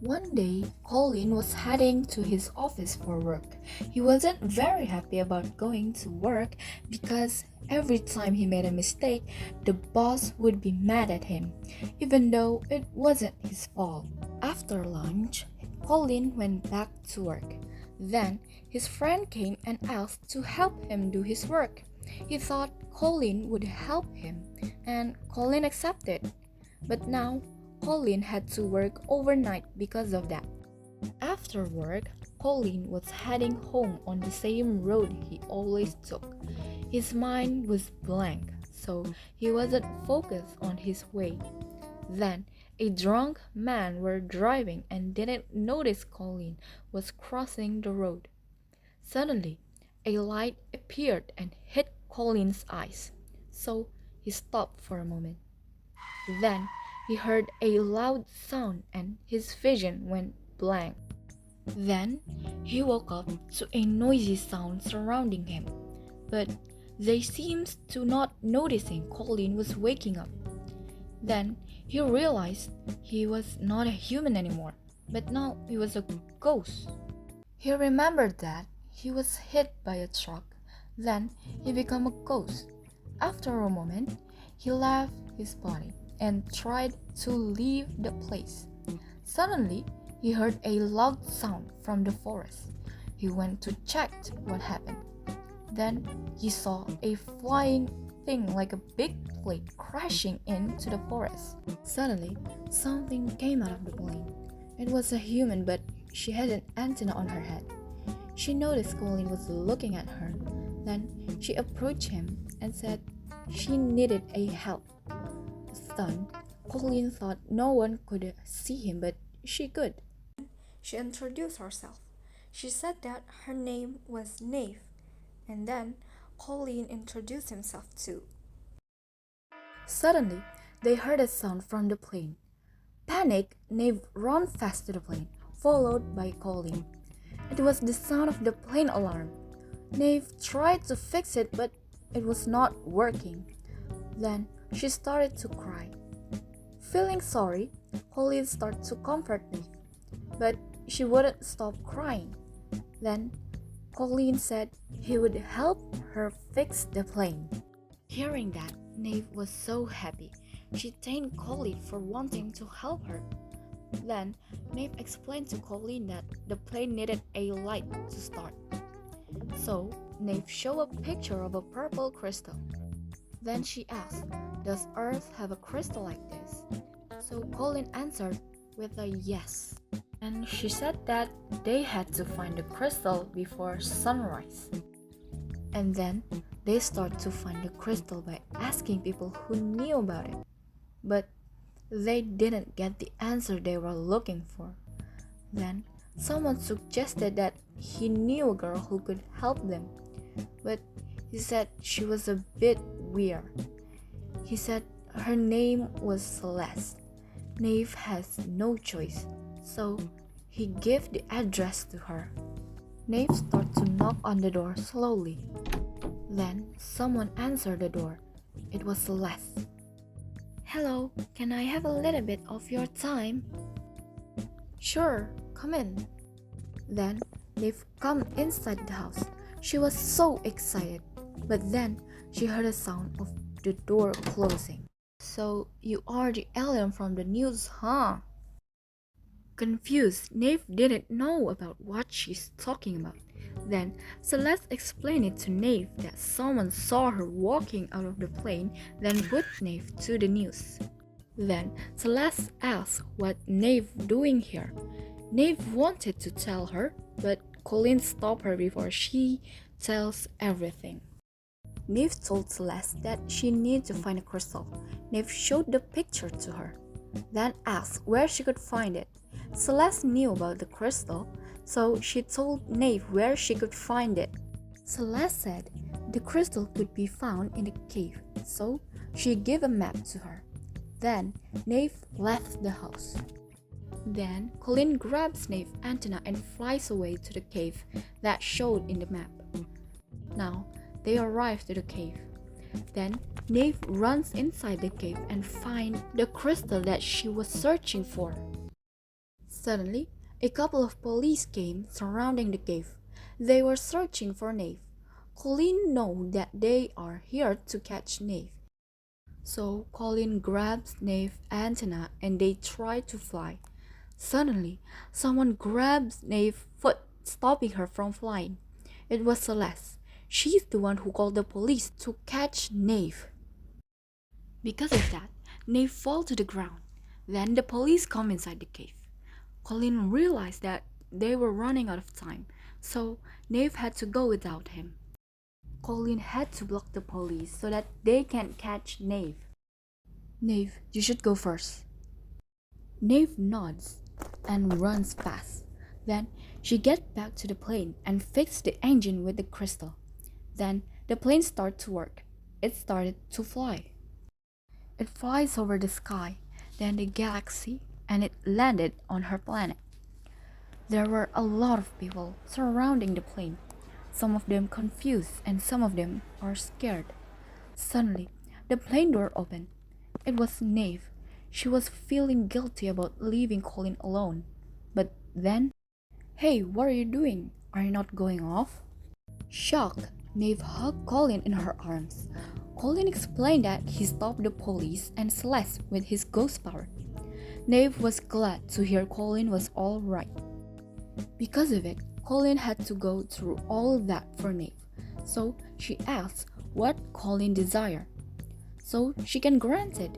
One day, Colin was heading to his office for work. He wasn't very happy about going to work because every time he made a mistake, the boss would be mad at him, even though it wasn't his fault. After lunch, Colin went back to work. Then, his friend came and asked to help him do his work. He thought Colin would help him, and Colin accepted. But now, Colin had to work overnight because of that. After work, Colin was heading home on the same road he always took. His mind was blank, so he wasn't focused on his way. Then, a drunk man were driving and didn't notice Colin was crossing the road. Suddenly, a light appeared and hit Colin's eyes, so he stopped for a moment. Then he heard a loud sound and his vision went blank. Then he woke up to a noisy sound surrounding him, but they seemed to not noticing Colin was waking up. Then he realized he was not a human anymore, but now he was a ghost. He remembered that he was hit by a truck, then he became a ghost. After a moment, he left his body and tried to leave the place. Suddenly, he heard a loud sound from the forest. He went to check what happened. Then he saw a flying thing like a big plane crashing into the forest. Suddenly, something came out of the plane. It was a human, but she had an antenna on her head. She noticed Colin was looking at her. Then she approached him and said she needed a help. Stunned, Colin thought no one could see him, but she could. She introduced herself. She said that her name was Nave, and then Colin introduced himself too. Suddenly, they heard a sound from the plane. Panicked, Nave ran fast to the plane, followed by Colin. It was the sound of the plane alarm. Nave tried to fix it, but it was not working. Then she started to cry. Feeling sorry, Colin started to comfort Nave, but she wouldn't stop crying. Then Colin said he would help her fix the plane. Hearing that, Nave was so happy. She thanked Colin for wanting to help her. Then Nave explained to Colin that the plane needed a light to start. So Nave showed a picture of a purple crystal. Then she asked, "Does Earth have a crystal like this?" So Colin answered with a yes. And she said that they had to find the crystal before sunrise. And then they started to find the crystal by asking people who knew about it. But they didn't get the answer they were looking for. Then someone suggested that he knew a girl who could help them, but he said she was a bit weird. He said her name was Celeste. Nave has no choice, so he gave the address to her. Nave started to knock on the door slowly. Then someone answered the door. It was Celeste. "Hello, can I have a little bit of your time?" "Sure, come in." Then they've come inside the house. She was so excited, but then she heard a sound of the door closing. "So you are the alien from the news, huh?" Confused, Nave didn't know about what she's talking about. Then Celeste explained it to Nave that someone saw her walking out of the plane, then put Nave to the news. Then Celeste asked what Nave doing here. Nave wanted to tell her, but Colin stopped her before she tells everything. Nave told Celeste that she needed to find a crystal. Nave showed the picture to her, then asked where she could find it. Celeste knew about the crystal, so she told Nave where she could find it. Celeste said the crystal could be found in a cave, so she gave a map to her. Then Nave left the house. Then Colin grabs Nave's antenna and flies away to the cave that showed in the map. Now they arrive to the cave. Then Nave runs inside the cave and finds the crystal that she was searching for. Suddenly, a couple of police came surrounding the cave. They were searching for Nave. Colin knew that they are here to catch Nave. So Colin grabs Nave's antenna and they try to fly. Suddenly, someone grabs Nave's foot, stopping her from flying. It was Celeste. She's the one who called the police to catch Nave. Because of that, Nave falls to the ground. Then the police come inside the cave. Colin realized that they were running out of time, so Nave had to go without him. Colin had to block the police so that they can't catch Nave. Nave, you should go first. Nave nods and runs fast. Then she gets back to the plane and fixes the engine with the crystal. Then the plane started to work. It started to fly. It flies over the sky, then the galaxy, and it landed on her planet. There were a lot of people surrounding the plane, some of them confused and some of them are scared. Suddenly, the plane door opened. It was Nave. She was feeling guilty about leaving Colin alone. But then, hey, what are you doing? Are you not going off? Shocked, Nave hugged Colin in her arms. Colin explained that he stopped the police and Celeste with his ghost power. Nave was glad to hear Colin was all right. Because of it, Colin had to go through all that for Nave. So she asked what Colin desired, so she can grant it.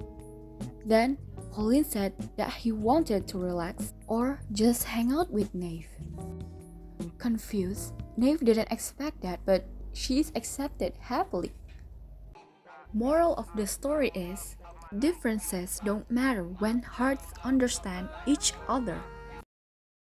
Then Colin said that he wanted to relax or just hang out with Nave. Confused, Nave didn't expect that, but she's accepted happily. Moral of the story is, differences don't matter when hearts understand each other.